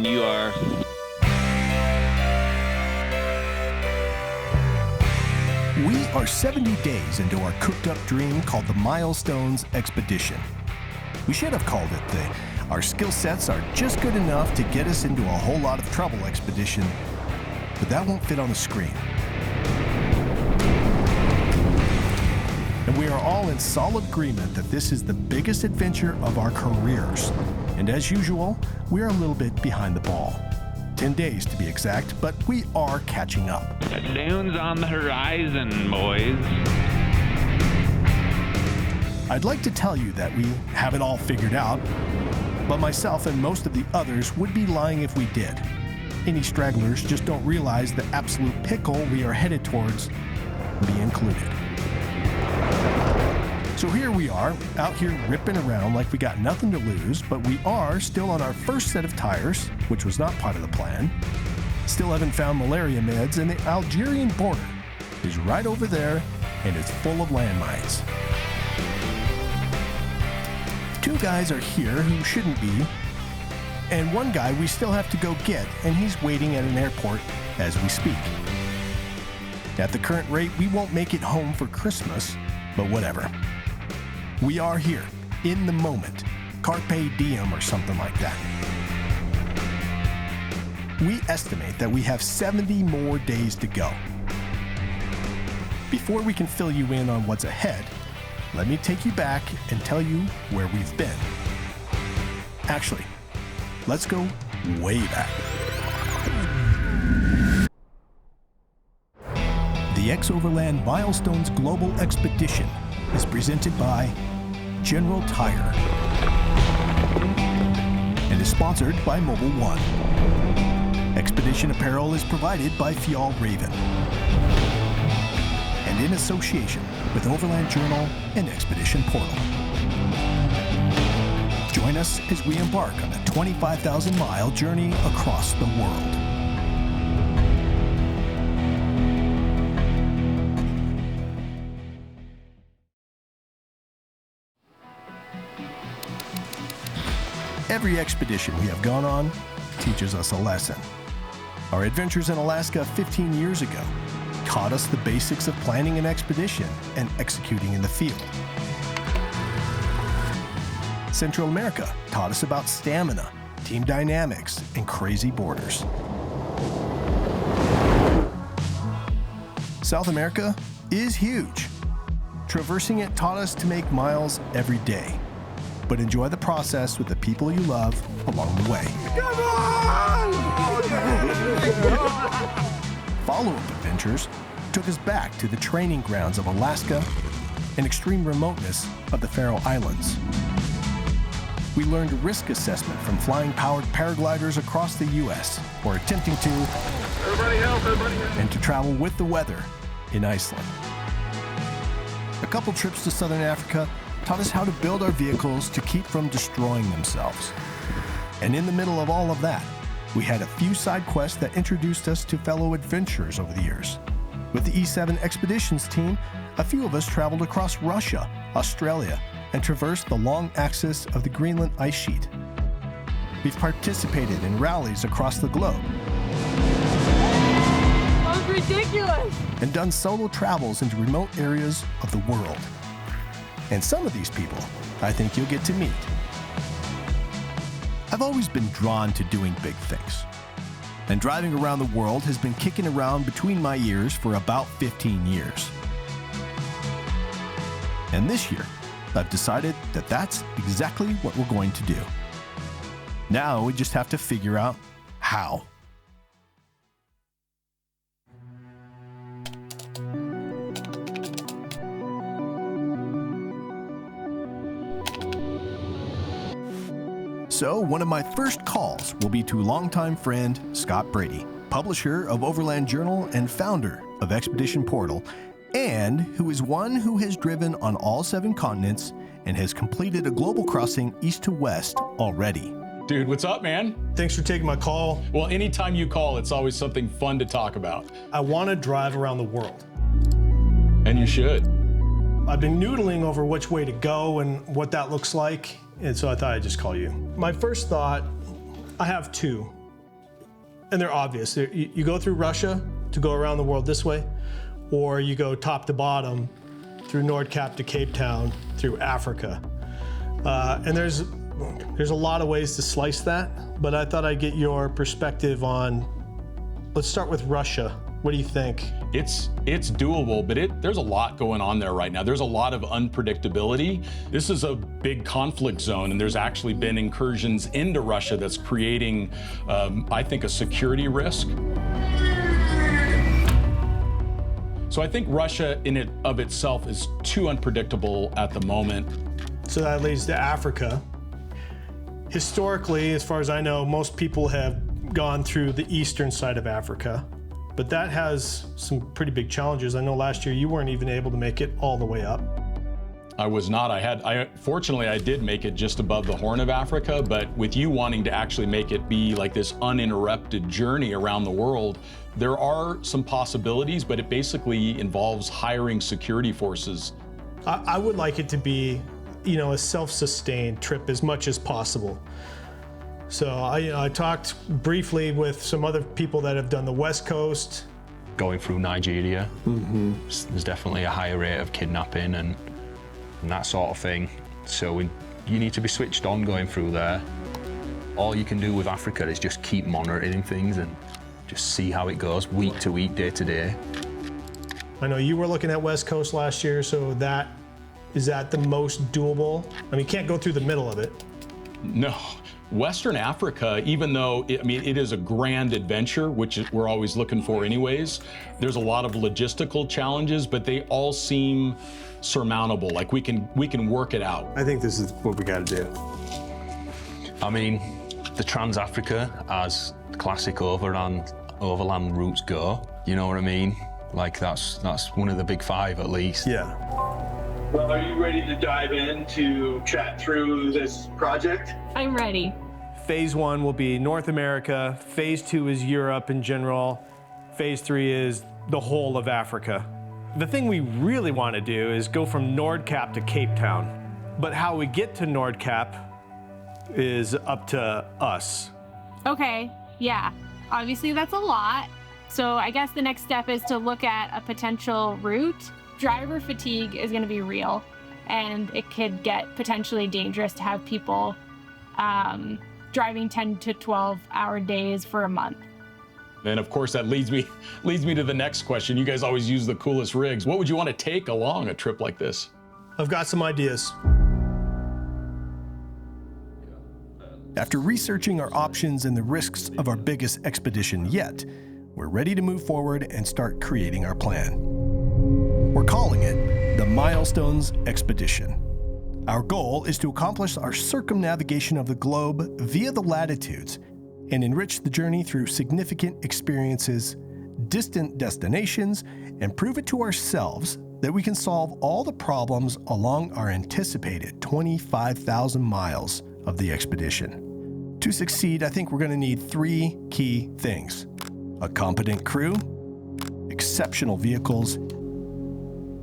when you are. We are 70 days into our cooked-up dream called the Milestones Expedition. We should have called it the Our Skill Sets Are Just Good Enough to Get Us Into a Whole Lot of Trouble Expedition, but that won't fit on the screen. And we are all in solid agreement that this is the biggest adventure of our careers. And as usual, we are a little bit behind the ball. 10 days to be exact, but we are catching up. The dune's on the horizon, boys. I'd like to tell you that we have it all figured out, but myself and most of the others would be lying if we did. Any stragglers just don't realize the absolute pickle we are headed towards, me included. So here we are, out here ripping around like we got nothing to lose, but we are still on our first set of tires, which was not part of the plan. Still haven't found malaria meds, and the Algerian border is right over there, and it's full of landmines. 2 guys are here who shouldn't be, and 1 guy we still have to go get, and he's waiting at an airport as we speak. At the current rate, we won't make it home for Christmas, but whatever. We are here, in the moment, carpe diem or something like that. We estimate that we have 70 more days to go. Before we can fill you in on what's ahead, let me take you back and tell you where we've been. Actually, let's go way back. The XOVERLAND Milestones Global Expedition is presented by General Tire and is sponsored by Mobile One. Expedition apparel is provided by Fjall Raven and in association with Overland Journal and Expedition Portal. Join us as we embark on a 25,000-mile journey across the world. Every expedition we have gone on teaches us a lesson. Our adventures in Alaska 15 years ago taught us the basics of planning an expedition and executing in the field. Central America taught us about stamina, team dynamics, and crazy borders. South America is huge. Traversing it taught us to make miles every day, but enjoy the process with the people you love along the way. Come on! Follow-up adventures took us back to the training grounds of Alaska and extreme remoteness of the Faroe Islands. We learned risk assessment from flying powered paragliders across the U.S. or attempting to and to travel with the weather in Iceland. A couple trips to Southern Africa taught us how to build our vehicles to keep from destroying themselves. And in the middle of all of that, we had a few side quests that introduced us to fellow adventurers over the years. With the E7 Expeditions team, a few of us traveled across Russia, Australia, and traversed the long axis of the Greenland ice sheet. We've participated in rallies across the globe. That was ridiculous! And done solo travels into remote areas of the world. And some of these people, I think you'll get to meet. I've always been drawn to doing big things. And driving around the world has been kicking around between my ears for about 15 years. And this year, I've decided that that's exactly what we're going to do. Now we just have to figure out how. So one of my first calls will be to longtime friend Scott Brady, publisher of Overland Journal and founder of Expedition Portal, and who is one who has driven on all 7 continents and has completed a global crossing east to west already. Dude, what's up, man? Thanks for taking my call. Well, anytime you call, it's always something fun to talk about. I want to drive around the world. And you should. I've been noodling over which way to go and what that looks like, and so I thought I'd just call you. My first thought, I have 2. and they're obvious. You go through Russia to go around the world this way, or you go top to bottom through Nordkap to Cape Town through Africa. And there's a lot of ways to slice that, but I thought I'd get your perspective on, let's start with Russia. What do you think? It's doable, but there's a lot going on there right now. There's a lot of unpredictability. This is a big conflict zone, and there's actually been incursions into Russia that's creating, I think, a security risk. So I think Russia in and of itself is too unpredictable at the moment. So that leads to Africa. Historically, as far as I know, most people have gone through the eastern side of Africa, but that has some pretty big challenges. I know last year you weren't even able to make it all the way up. I was not. Fortunately, I did make it just above the Horn of Africa, but with you wanting to actually make it be like this uninterrupted journey around the world, there are some possibilities, but it basically involves hiring security forces. I would like it to be, a self-sustained trip as much as possible. So I talked briefly with some other people that have done the West Coast. Going through Nigeria, there's definitely a higher rate of kidnapping and that sort of thing. So you need to be switched on going through there. All you can do with Africa is just keep monitoring things and just see how it goes week to week, day to day. I know you were looking at West Coast last year, so is that the most doable? I mean, you can't go through the middle of it. No. Western Africa, even though it is a grand adventure, which we're always looking for anyways, there's a lot of logistical challenges, but they all seem surmountable. Like we can work it out. I think this is what we got to do. I mean, the Trans-Africa, as classic overland routes go, you know what I mean? Like that's one of the big five at least. Yeah. Well, are you ready to dive in to chat through this project? I'm ready. Phase 1 will be North America. Phase 2 is Europe in general. Phase 3 is the whole of Africa. The thing we really want to do is go from Nordkap to Cape Town. But how we get to Nordkap is up to us. Okay, yeah. Obviously that's a lot. So I guess the next step is to look at a potential route. Driver fatigue is going to be real, and it could get potentially dangerous to have people driving 10 to 12-hour days for a month. And of course, that leads me to the next question. You guys always use the coolest rigs. What would you want to take along a trip like this? I've got some ideas. After researching our options and the risks of our biggest expedition yet, we're ready to move forward and start creating our plan. We're calling it the Milestones Expedition. Our goal is to accomplish our circumnavigation of the globe via the latitudes and enrich the journey through significant experiences, distant destinations, and prove it to ourselves that we can solve all the problems along our anticipated 25,000 miles of the expedition. To succeed, I think we're going to need 3 key things: a competent crew, exceptional vehicles,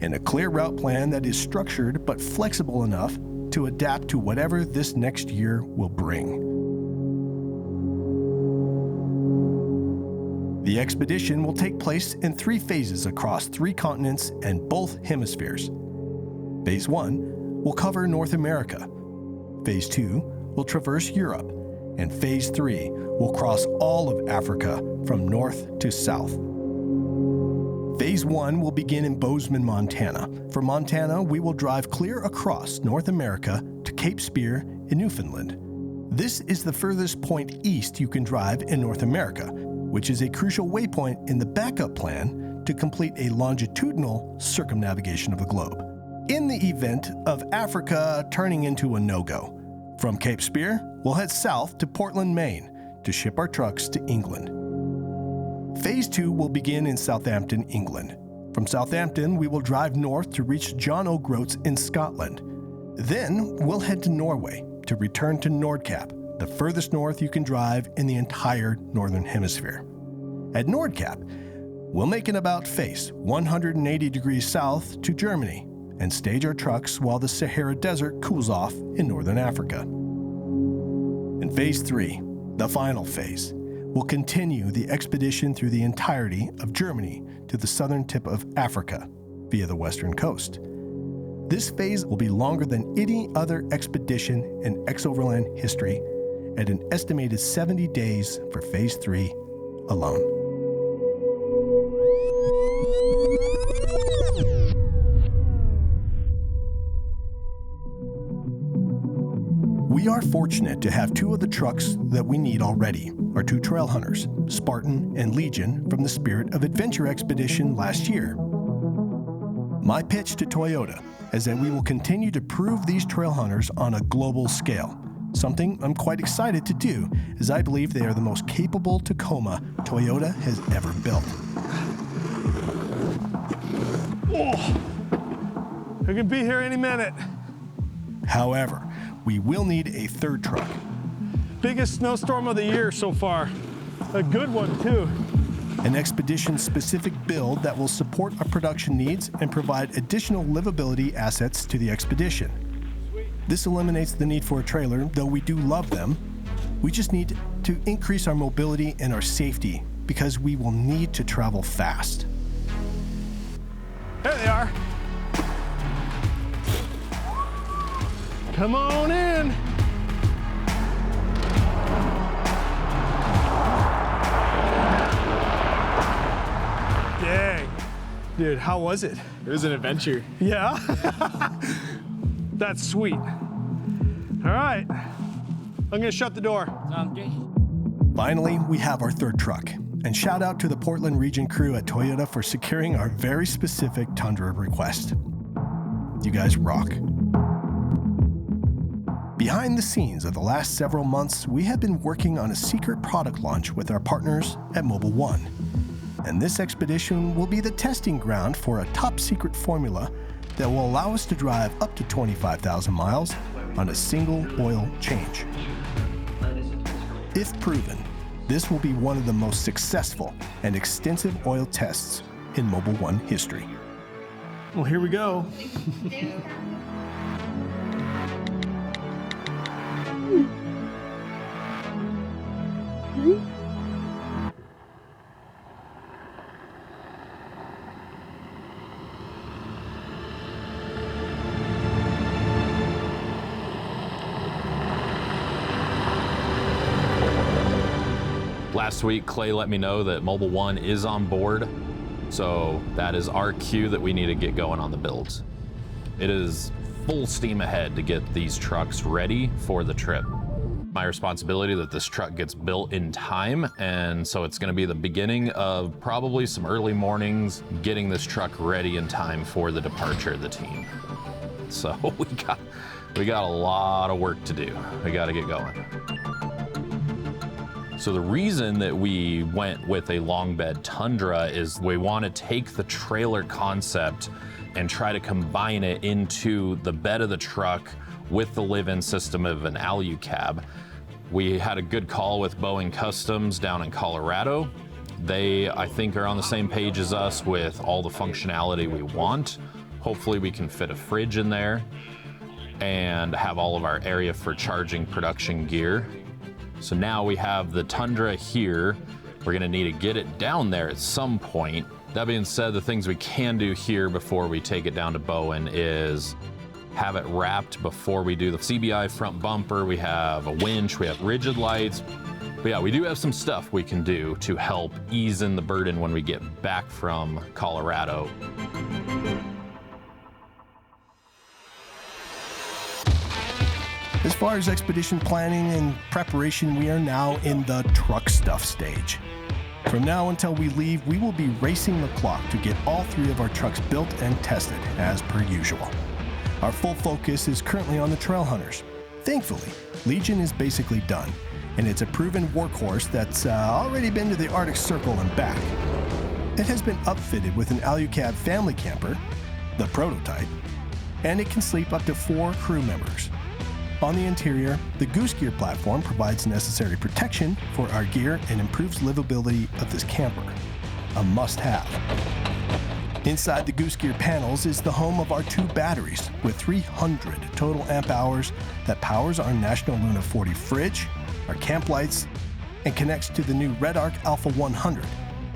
and a clear route plan that is structured but flexible enough to adapt to whatever this next year will bring. The expedition will take place in 3 phases across 3 continents and both hemispheres. Phase 1 will cover North America. Phase 2 will traverse Europe. And Phase 3 will cross all of Africa from north to south. Phase 1 will begin in Bozeman, Montana. From Montana, we will drive clear across North America to Cape Spear in Newfoundland. This is the furthest point east you can drive in North America, which is a crucial waypoint in the backup plan to complete a longitudinal circumnavigation of the globe. In the event of Africa turning into a no-go, from Cape Spear, we'll head south to Portland, Maine, to ship our trucks to England. Phase 2 will begin in Southampton, England. From Southampton, we will drive north to reach John O'Groats in Scotland. Then we'll head to Norway to return to Nordkap, the furthest north you can drive in the entire northern hemisphere. At Nordkap, we'll make an about-face 180 degrees south to Germany and stage our trucks while the Sahara Desert cools off in northern Africa. In Phase 3, the final phase, we'll continue the expedition through the entirety of Germany to the southern tip of Africa via the western coast. This phase will be longer than any other expedition in XOVERLAND history, at an estimated 70 days for Phase 3 alone. We are fortunate to have two of the trucks that we need already, our two trail hunters, Spartan and Legion, from the Spirit of Adventure expedition last year. My pitch to Toyota is that we will continue to prove these trail hunters on a global scale, something I'm quite excited to do, as I believe they are the most capable Tacoma Toyota has ever built. Oh, I can be here any minute. However, we will need a third truck. Biggest snowstorm of the year so far. A good one, too. An expedition-specific build that will support our production needs and provide additional livability assets to the expedition. This eliminates the need for a trailer, though we do love them. We just need to increase our mobility and our safety because we will need to travel fast. There they are. Come on in. Dang. Dude, how was it? It was an adventure. Yeah? That's sweet. All right. I'm gonna shut the door. Finally, we have our third truck. And shout out to the Portland region crew at Toyota for securing our very specific Tundra request. You guys rock. Behind the scenes of the last several months, we have been working on a secret product launch with our partners at Mobil 1. And this expedition will be the testing ground for a top secret formula that will allow us to drive up to 25,000 miles on a single oil change. If proven, this will be one of the most successful and extensive oil tests in Mobil 1 history. Well, here we go. Last week, Clay let me know that Mobil 1 is on board, so that is our cue that we need to get going on the builds. It is full steam ahead to get these trucks ready for the trip. My responsibility that this truck gets built in time, and so it's going to be the beginning of probably some early mornings getting this truck ready in time for the departure of the team. So we got a lot of work to do. We got to get going. So the reason that we went with a long bed Tundra is we want to take the trailer concept and try to combine it into the bed of the truck with the live-in system of an alu cab. We had a good call with Boeing Customs down in Colorado. They, I think, are on the same page as us with all the functionality we want. Hopefully we can fit a fridge in there and have all of our area for charging production gear. So now we have the Tundra here. We're gonna need to get it down there at some point. That being said, the things we can do here before we take it down to Bowen is have it wrapped before we do the CBI front bumper. We have a winch, we have rigid lights. But yeah, we do have some stuff we can do to help ease in the burden when we get back from Colorado. As far as expedition planning and preparation, we are now in the truck stuff stage. From now until we leave, we will be racing the clock to get all three of our trucks built and tested as per usual. Our full focus is currently on the trail hunters. Thankfully, Legion is basically done, and it's a proven workhorse that's already been to the Arctic Circle and back. It has been upfitted with an Alucab family camper, the prototype, and it can sleep up to 4 crew members. On the interior, the Goose Gear platform provides necessary protection for our gear and improves livability of this camper, a must-have. Inside the Goose Gear panels is the home of our 2 batteries with 300 total amp hours that powers our National Luna 40 fridge, our camp lights, and connects to the new Red Arc Alpha 100,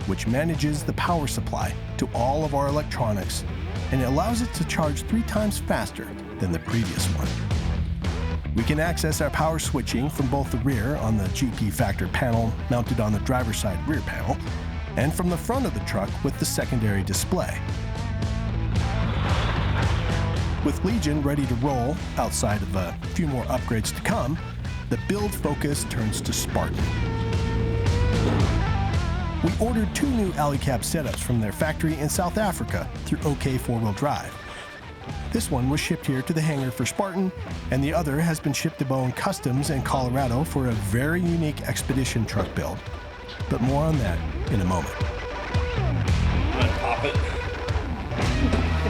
which manages the power supply to all of our electronics, and it allows it to charge 3 times faster than the previous one. We can access our power switching from both the rear on the GP Factor panel mounted on the driver's side rear panel, and from the front of the truck with the secondary display. With Legion ready to roll, outside of a few more upgrades to come, the build focus turns to Spartan. We ordered 2 new alley cab setups from their factory in South Africa through OK 4-wheel drive. This one was shipped here to the hangar for Spartan, and the other has been shipped to Bowen Customs in Colorado for a very unique expedition truck build. But more on that in a moment. I'm gonna pop it.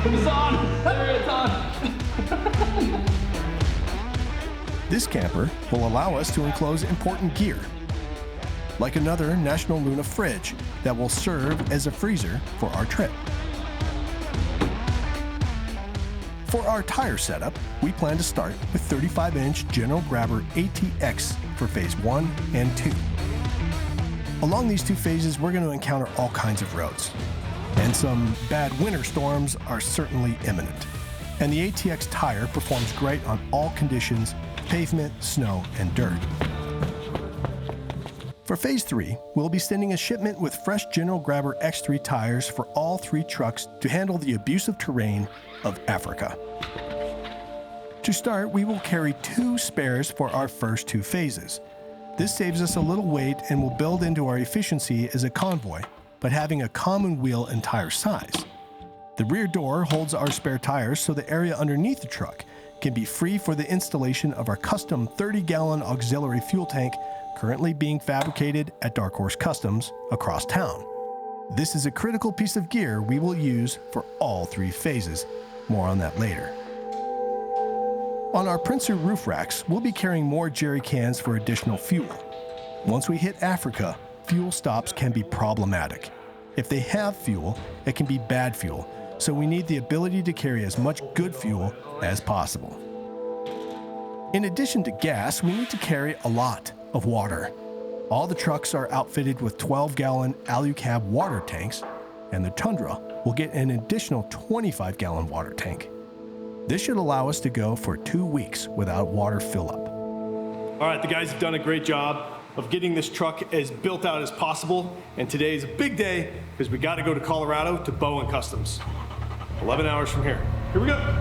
It's on! There, it's on! This camper will allow us to enclose important gear, like another National Luna fridge that will serve as a freezer for our trip. For our tire setup, we plan to start with 35-inch General Grabber ATX for phase 1 and 2. Along these 2 phases, we're going to encounter all kinds of roads, and some bad winter storms are certainly imminent. And the ATX tire performs great on all conditions: pavement, snow, and dirt. For phase 3, we'll be sending a shipment with fresh General Grabber X3 tires for all 3 trucks to handle the abusive terrain of Africa. To start, we will carry 2 spares for our first 2 phases. This saves us a little weight and will build into our efficiency as a convoy, but having a common wheel and tire size. The rear door holds our spare tires so the area underneath the truck can be free for the installation of our custom 30-gallon auxiliary fuel tank currently being fabricated at Dark Horse Customs across town. This is a critical piece of gear we will use for all 3 phases. More on that later. On our Princer roof racks, we'll be carrying more jerry cans for additional fuel. Once we hit Africa, fuel stops can be problematic. If they have fuel, it can be bad fuel, so we need the ability to carry as much good fuel as possible. In addition to gas, we need to carry a lot of water. All the trucks are outfitted with 12-gallon Alucab water tanks, and the Tundra will get an additional 25-gallon water tank. This should allow us to go for 2 weeks without water fill-up. All right, the guys have done a great job of getting this truck as built out as possible, and today is a big day because we got to go to Colorado to Bowen Customs. 11 hours from here. Here we go.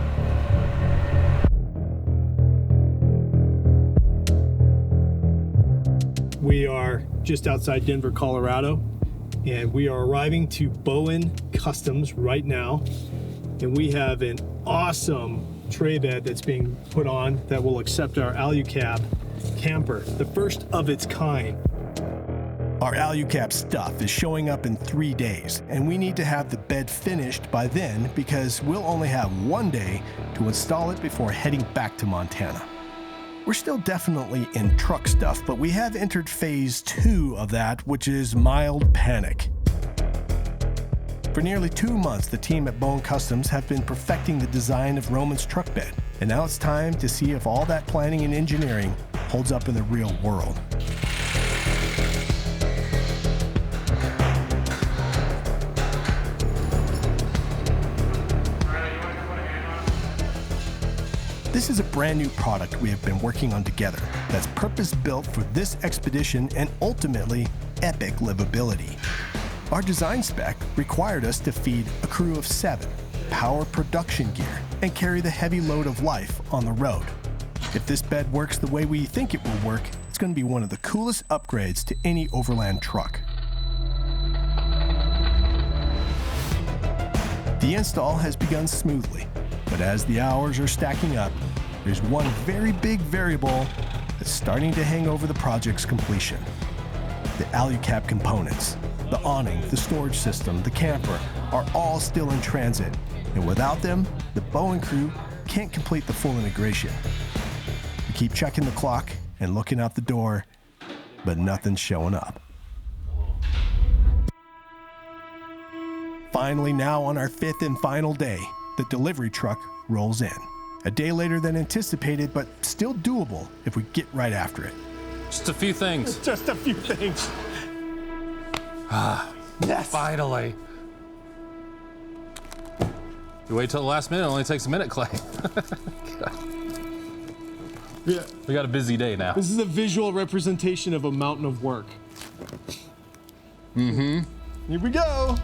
We are just outside Denver, Colorado, and we are arriving to Bowen Customs right now. And we have an awesome tray bed that's being put on that will accept our Alucab camper, the first of its kind. Our Alucab stuff is showing up in 3 days, and we need to have the bed finished by then because we'll only have 1 day to install it before heading back to Montana. We're still definitely in truck stuff, but we have entered phase 2 of that, which is mild panic. For nearly 2 months, the team at Bowen Customs have been perfecting the design of Roman's truck bed, and now it's time to see if all that planning and engineering holds up in the real world. This is a brand new product we have been working on together that's purpose-built for this expedition and ultimately epic livability. Our design spec required us to feed a crew of 7, power production gear, and carry the heavy load of life on the road. If this bed works the way we think it will work, it's going to be one of the coolest upgrades to any Overland truck. The install has begun smoothly, but as the hours are stacking up, there's one very big variable that's starting to hang over the project's completion. The Alucab components, the awning, the storage system, the camper are all still in transit, and without them, the Bowen crew can't complete the full integration. We keep checking the clock and looking out the door, but nothing's showing up. Finally, now on our 5th and final day, the delivery truck rolls in. A day later than anticipated, but still doable if we get right after it. Just a few things. Just a few things. Yes. Finally. You wait till the last minute, it only takes a minute, Clay. Yeah. We got a busy day now. This is a visual representation of a mountain of work. Mm-hmm. Here we go.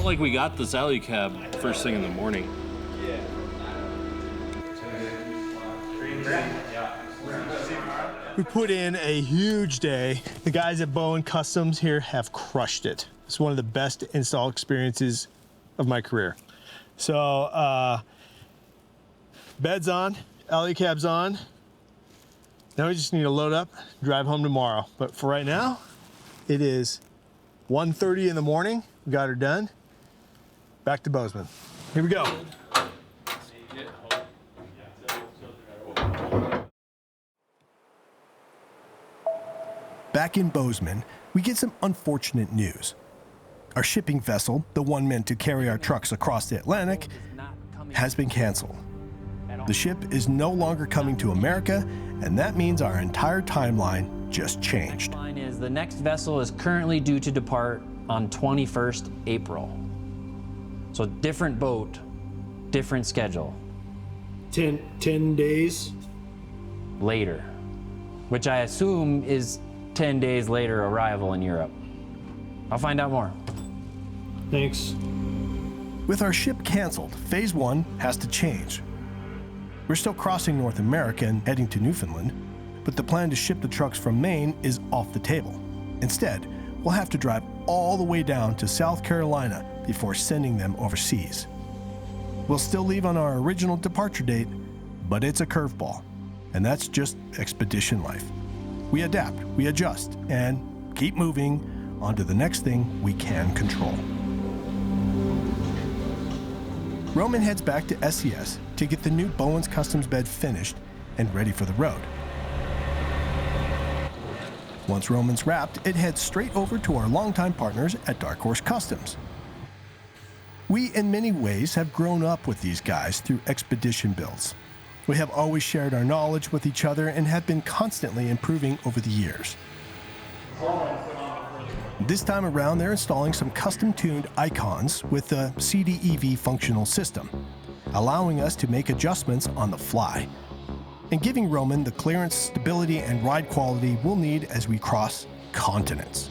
Like we got this alley cab first thing in the morning. We put in a huge day. The guys at Bowen Customs here have crushed it. It's one of the best install experiences of my career. So, bed's on, alley cab's on. Now we just need to load up, drive home tomorrow. But for right now, it is 1:30 in the morning. We got her done. Back to Bozeman. Here we go. Back in Bozeman, we get some unfortunate news. Our shipping vessel, the one meant to carry our trucks across the Atlantic, has been canceled. The ship is no longer coming to America, and that means our entire timeline just changed. The next vessel is currently due to depart on 21st April. So different boat, different schedule. 10 days? Later, which I assume is 10 days later arrival in Europe. I'll find out more. Thanks. With our ship canceled, phase 1 has to change. We're still crossing North America and heading to Newfoundland, but the plan to ship the trucks from Maine is off the table. Instead, we'll have to drive all the way down to South Carolina before sending them overseas. We'll still leave on our original departure date, but it's a curveball, and that's just expedition life. We adapt, we adjust, and keep moving on to the next thing we can control. Roman heads back to SES to get the new Bowen's Customs bed finished and ready for the road. Once Roman's wrapped, it heads straight over to our longtime partners at Dark Horse Customs. We, in many ways, have grown up with these guys through expedition builds. We have always shared our knowledge with each other and have been constantly improving over the years. This time around, they're installing some custom-tuned icons with the CDEV functional system, allowing us to make adjustments on the fly, and giving Roman the clearance, stability, and ride quality we'll need as we cross continents.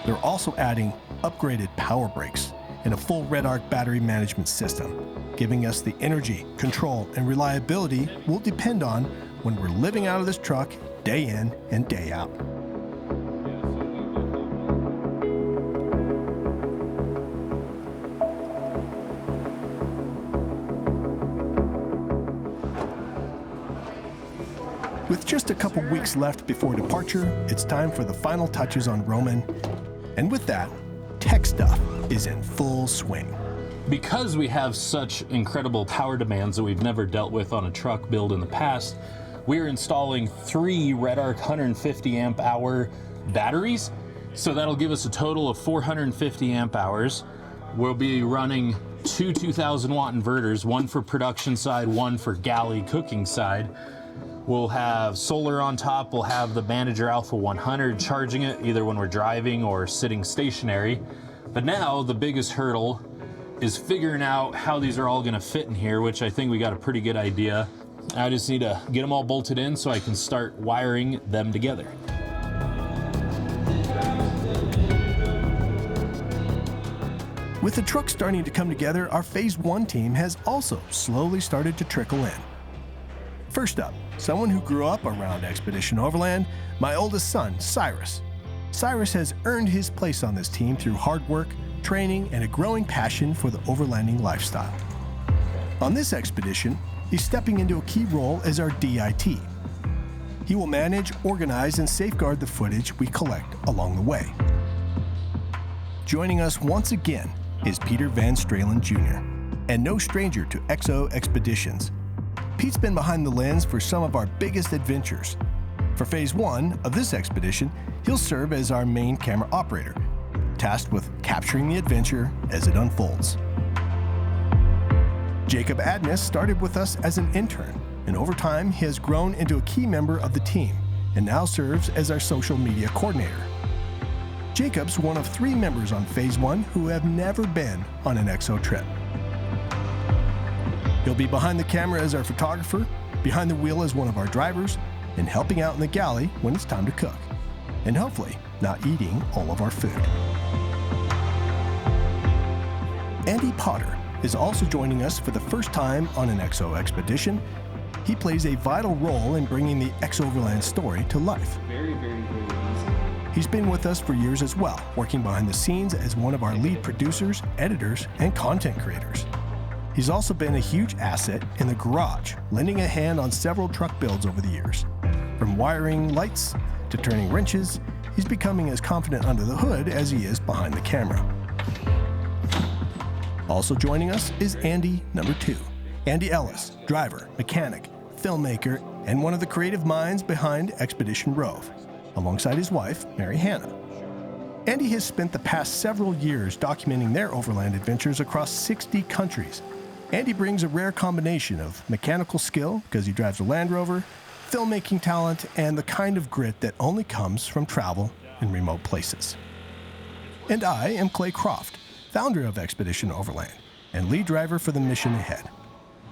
They're also adding upgraded power brakes and a full Red Arc battery management system, giving us the energy, control, and reliability we'll depend on when we're living out of this truck day in and day out. With just a couple weeks left before departure, it's time for the final touches on Roman. And with that, tech stuff is in full swing. Because we have such incredible power demands that we've never dealt with on a truck build in the past, we're installing 3 Red Arc 150 amp hour batteries. So that'll give us a total of 450 amp hours. We'll be running 2 2,000 watt inverters, one for production side, one for galley cooking side. We'll have solar on top. We'll have the Manager Alpha 100 charging it either when we're driving or sitting stationary. But now the biggest hurdle is figuring out how these are all gonna fit in here, which I think we got a pretty good idea. I just need to get them all bolted in so I can start wiring them together. With the truck starting to come together, our Phase 1 team has also slowly started to trickle in. First up, someone who grew up around Expedition Overland, my oldest son, Cyrus. Cyrus has earned his place on this team through hard work, training, and a growing passion for the overlanding lifestyle. On this expedition, he's stepping into a key role as our DIT. He will manage, organize, and safeguard the footage we collect along the way. Joining us once again is Peter Van Stralen Jr., and no stranger to XO expeditions. Pete's been behind the lens for some of our biggest adventures. For phase 1 of this expedition, he'll serve as our main camera operator, tasked with capturing the adventure as it unfolds. Jacob Adnes started with us as an intern, and over time he has grown into a key member of the team and now serves as our social media coordinator. Jacob's one of 3 members on phase 1 who have never been on an XO trip. He'll be behind the camera as our photographer, behind the wheel as one of our drivers, and helping out in the galley when it's time to cook, and hopefully not eating all of our food. Andy Potter is also joining us for the first time on an XO expedition. He plays a vital role in bringing the XOVERLAND story to life. Very easy. He's been with us for years as well, working behind the scenes as one of our lead producers, editors, and content creators. He's also been a huge asset in the garage, lending a hand on several truck builds over the years. From wiring lights to turning wrenches, he's becoming as confident under the hood as he is behind the camera. Also joining us is Andy number 2. Andy Ellis, driver, mechanic, filmmaker, and one of the creative minds behind Expedition Rove, alongside his wife, Mary Hannah. Andy has spent the past several years documenting their overland adventures across 60 countries. Andy brings a rare combination of mechanical skill, because he drives a Land Rover, filmmaking talent, and the kind of grit that only comes from travel in remote places. And I am Clay Croft, founder of Expedition Overland and lead driver for the mission ahead.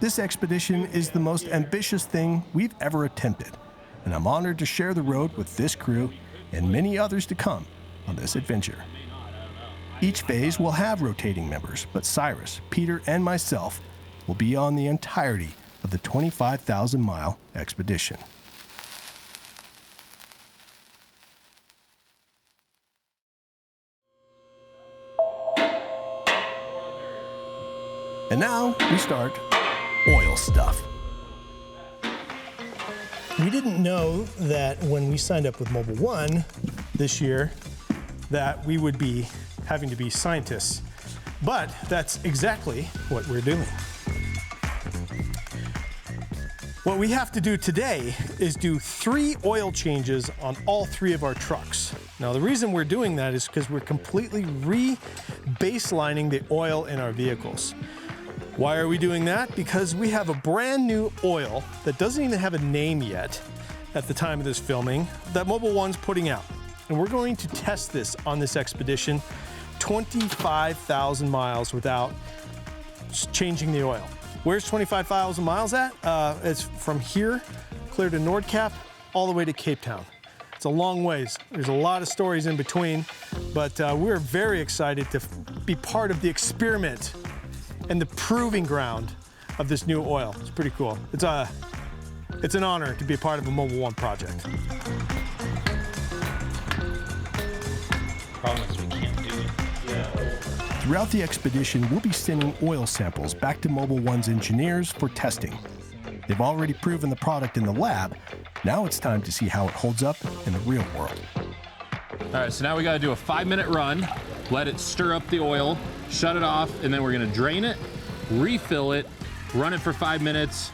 This expedition is the most ambitious thing we've ever attempted, and I'm honored to share the road with this crew and many others to come on this adventure. Each phase will have rotating members, but Cyrus, Peter, and myself will be on the entirety of the 25,000-mile expedition. And now we start oil stuff. We didn't know that when we signed up with Mobile One this year that we would be having to be scientists, but that's exactly what we're doing. What we have to do today is do 3 oil changes on all 3 of our trucks. Now, the reason we're doing that is because we're completely re-baselining the oil in our vehicles. Why are we doing that? Because we have a brand new oil that doesn't even have a name yet at the time of this filming that Mobile One's putting out. And we're going to test this on this expedition, 25,000 miles without changing the oil. Where's 25,000 miles at? It's from here, clear to Nordkap, all the way to Cape Town. It's a long ways. There's a lot of stories in between, but we're very excited to be part of the experiment and the proving ground of this new oil. It's pretty cool. It's an honor to be a part of a Mobile One project. Promise we can't do it. Yeah. Throughout the expedition, we'll be sending oil samples back to Mobile One's engineers for testing. They've already proven the product in the lab. Now it's time to see how it holds up in the real world. All right, so now we got to do a 5-minute run, let it stir up the oil, shut it off, and then we're going to drain it, refill it, run it for 5 minutes,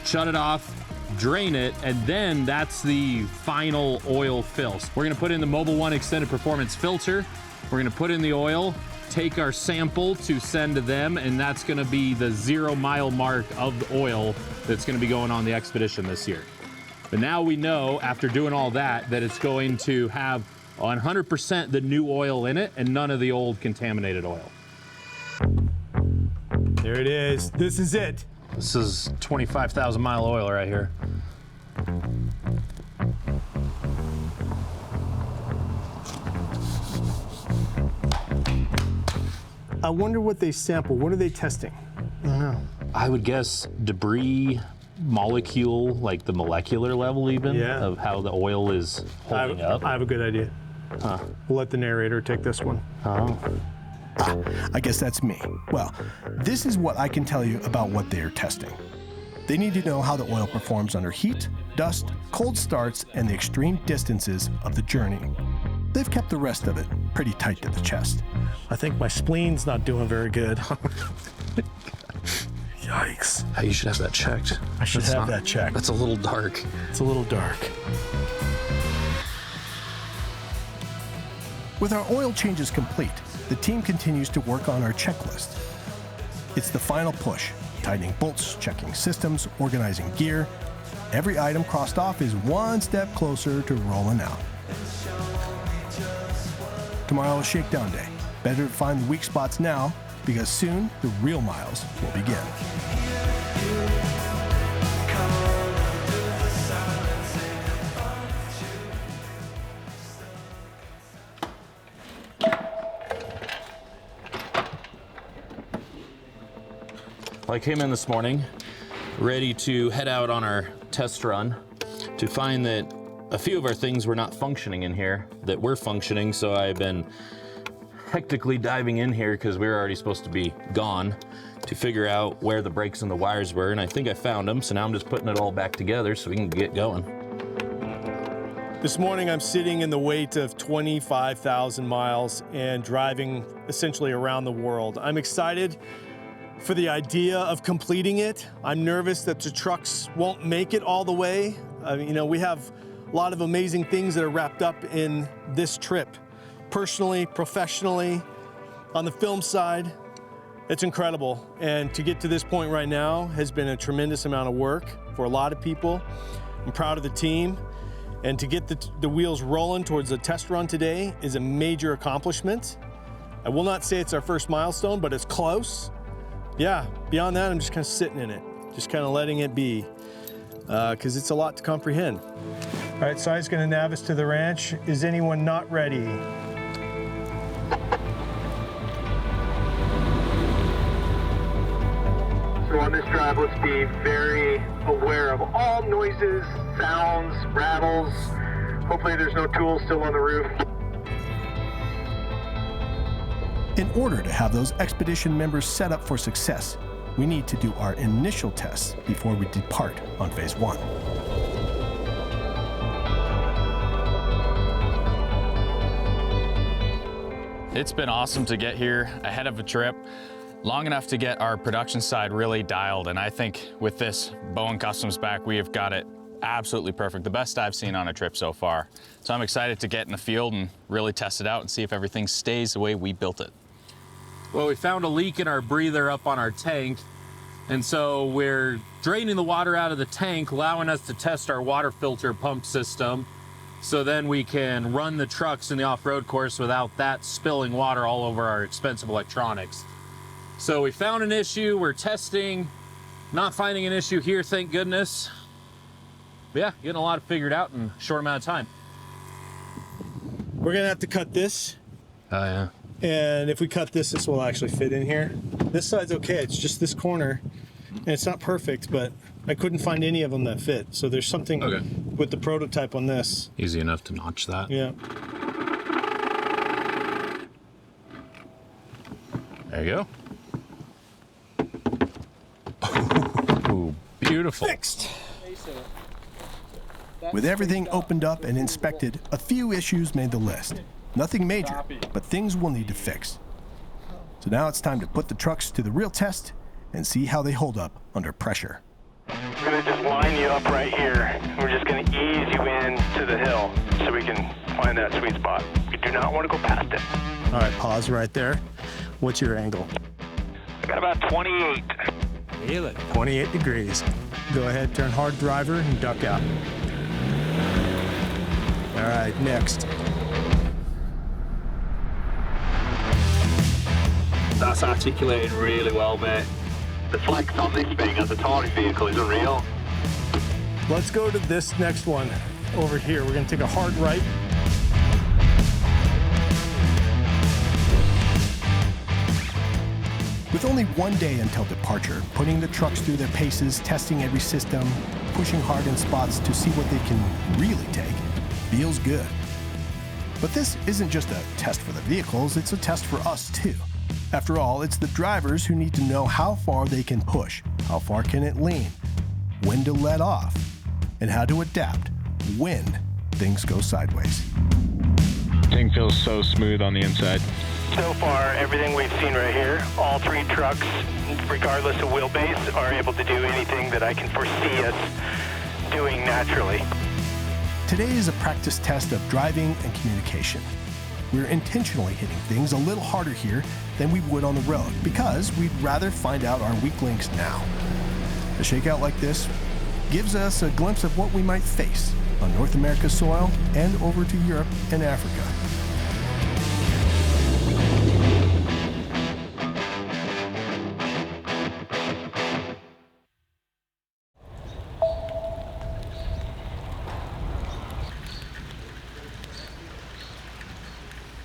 shut it off, drain it, and then that's the final oil fill. We're going to put in the Mobile One Extended Performance filter. We're going to put in the oil, take our sample to send to them, and that's going to be the 0-mile mark of the oil that's going to be going on the expedition this year. But now we know, after doing all that, that it's going to have 100% the new oil in it and none of the old contaminated oil. There it is. This is it. This is 25,000-mile oil right here. I wonder what they sample. What are they testing? I don't know. I would guess debris, molecule, like the molecular level even, Yeah. of how the oil is holding up. I have a good idea. We'll let the narrator take this one. I guess that's me. Well, this is what I can tell you about what they are testing. They need to know how the oil performs under heat, dust, cold starts, and the extreme distances of the journey. They've kept the rest of it pretty tight to the chest. I think my spleen's not doing very good. Yikes. Hey, you should have that checked. I should have that checked. That's a little dark. It's a little dark. With our oil changes complete, the team continues to work on our checklist. It's the final push, tightening bolts, checking systems, organizing gear. Every item crossed off is one step closer to rolling out. Tomorrow is shakedown day. Better to find the weak spots now, because soon the real miles will begin. I came in this morning ready to head out on our test run to find that a few of our things were not functioning in here that were functioning, so I've been hectically diving in here because we were already supposed to be gone to figure out where the brakes and the wires were, and I think I found them, so now I'm just putting it all back together so we can get going. This morning I'm sitting in the weight of 25,000 miles and driving essentially around the world. I'm excited for the idea of completing it. I'm nervous that the trucks won't make it all the way. We have a lot of amazing things that are wrapped up in this trip. Personally, professionally, on the film side, it's incredible. And to get to this point right now has been a tremendous amount of work for a lot of people. I'm proud of the team. And to get the wheels rolling towards the test run today is a major accomplishment. I will not say it's our first milestone, but it's close. Yeah, beyond that, I'm just kind of sitting in it, just kind of letting it be, because it's a lot to comprehend. All right, Sai's going to nav us to the ranch. Is anyone not ready? So on this drive, let's be very aware of all noises, sounds, rattles. Hopefully there's no tools still on the roof. In order to have those expedition members set up for success, we need to do our initial tests before we depart on phase 1. It's been awesome to get here ahead of a trip, long enough to get our production side really dialed, and I think with this Bowen Customs back, we have got it absolutely perfect, the best I've seen on a trip so far. So I'm excited to get in the field and really test it out and see if everything stays the way we built it. Well, we found a leak in our breather up on our tank, and so we're draining the water out of the tank, allowing us to test our water filter pump system, so then we can run the trucks in the off-road course without that spilling water all over our expensive electronics. So we found an issue, we're testing, not finding an issue here, thank goodness. But yeah, getting a lot figured out in a short amount of time. We're gonna have to cut this. Oh yeah. And if we cut this, this will actually fit in here. This side's okay, it's just this corner. And it's not perfect, but I couldn't find any of them that fit. So there's something with the prototype on this. Easy enough to notch that. Yeah. There you go. Ooh, beautiful. Fixed. With everything opened up and inspected, a few issues made the list. Nothing major, but things we'll need to fix. So now it's time to put the trucks to the real test and see how they hold up under pressure. We're gonna just line you up right here. We're just gonna ease you in to the hill so we can find that sweet spot. We do not want to go past it. All right, pause right there. What's your angle? I got about 28. Feel it. 28 degrees. Go ahead, turn hard driver and duck out. All right, next. That's articulated really well, mate. The flex on this thing as a touring vehicle is unreal. Let's go to this next one over here. We're gonna take a hard right. With only one day until departure, putting the trucks through their paces, testing every system, pushing hard in spots to see what they can really take, feels good. But this isn't just a test for the vehicles, it's a test for us too. After all, it's the drivers who need to know how far they can push, how far can it lean, when to let off, and how to adapt when things go sideways. Thing feels so smooth on the inside. So far, everything we've seen right here, all three trucks, regardless of wheelbase, are able to do anything that I can foresee us doing naturally. Today is a practice test of driving and communication. We're intentionally hitting things a little harder here than we would on the road because we'd rather find out our weak links now. A shakeout like this gives us a glimpse of what we might face on North America's soil and over to Europe and Africa.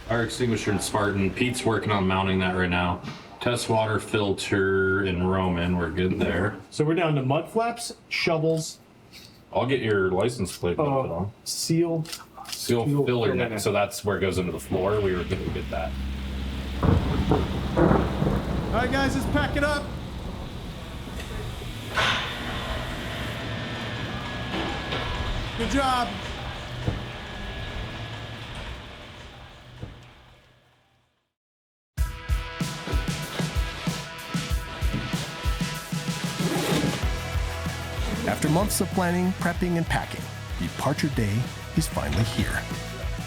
Fire extinguisher and Spartan. Pete's working on mounting that right now. Test water filter in Roman. We're good there. So we're down to mud flaps, shovels. I'll get your license plate put on. Seal filler neck. So that's where it goes into the floor. We were going to get that. All right, guys, let's pack it up. Good job. After months of planning, prepping, and packing, departure day is finally here.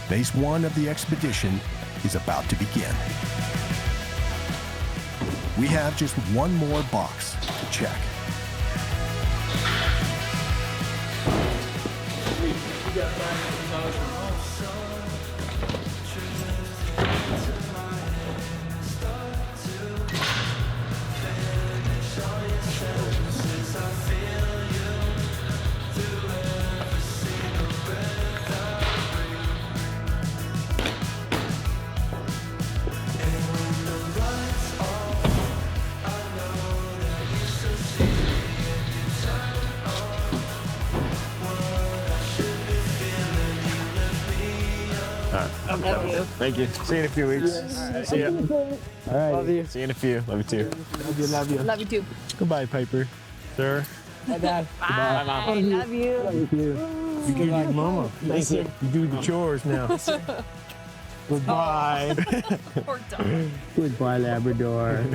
Phase 1 of the expedition is about to begin. We have just one more box to check. Thank you. See you in a few weeks. Right. See ya. All right. Love you. See you in a few. Love you too. Love you. Love you. Love you too. Goodbye, Piper. Sir. Bye, Dad. Bye, Mom. I love you. Love you. You do like Mama. Thank you. You do the chores now. Goodbye. Poor dog. Goodbye, Labrador.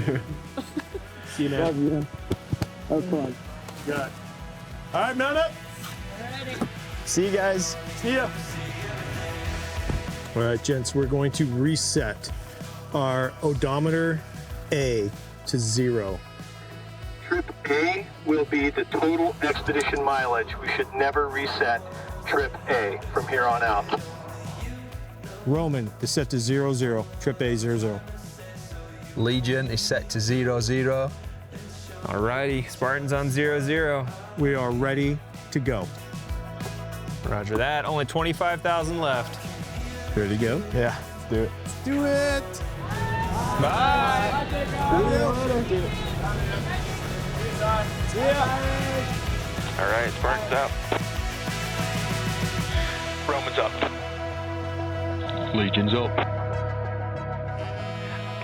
See you now. Love you. Have fun. Good. All right, mount up. Alrighty. See you guys. See ya. All right, gents, we're going to reset our odometer A to 0. Trip A will be the total expedition mileage. We should never reset Trip A from here on out. Roman is set to 00. Trip A 00. Legion is set to 00. Alrighty, Spartan's on 00. We are ready to go. Roger that. Only 25,000 left. Ready to go? Yeah, let's do it. Let's do it. Bye. See ya. All right, Spartan's up. Roman's up. Legion's up.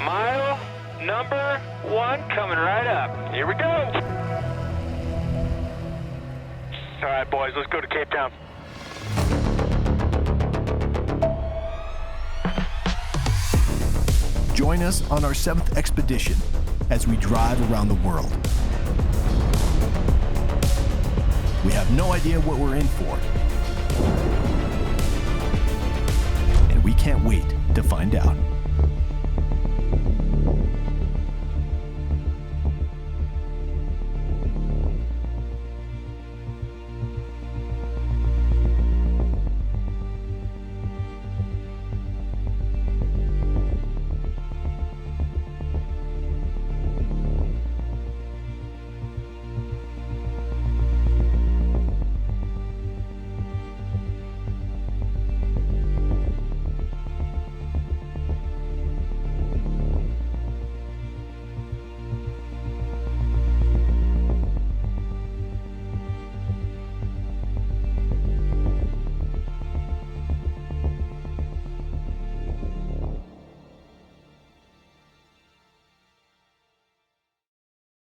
Mile number 1 coming right up. Here we go. All right, boys, let's go to Cape Town. Join us on our 7th expedition as we drive around the world. We have no idea what we're in for, and we can't wait to find out.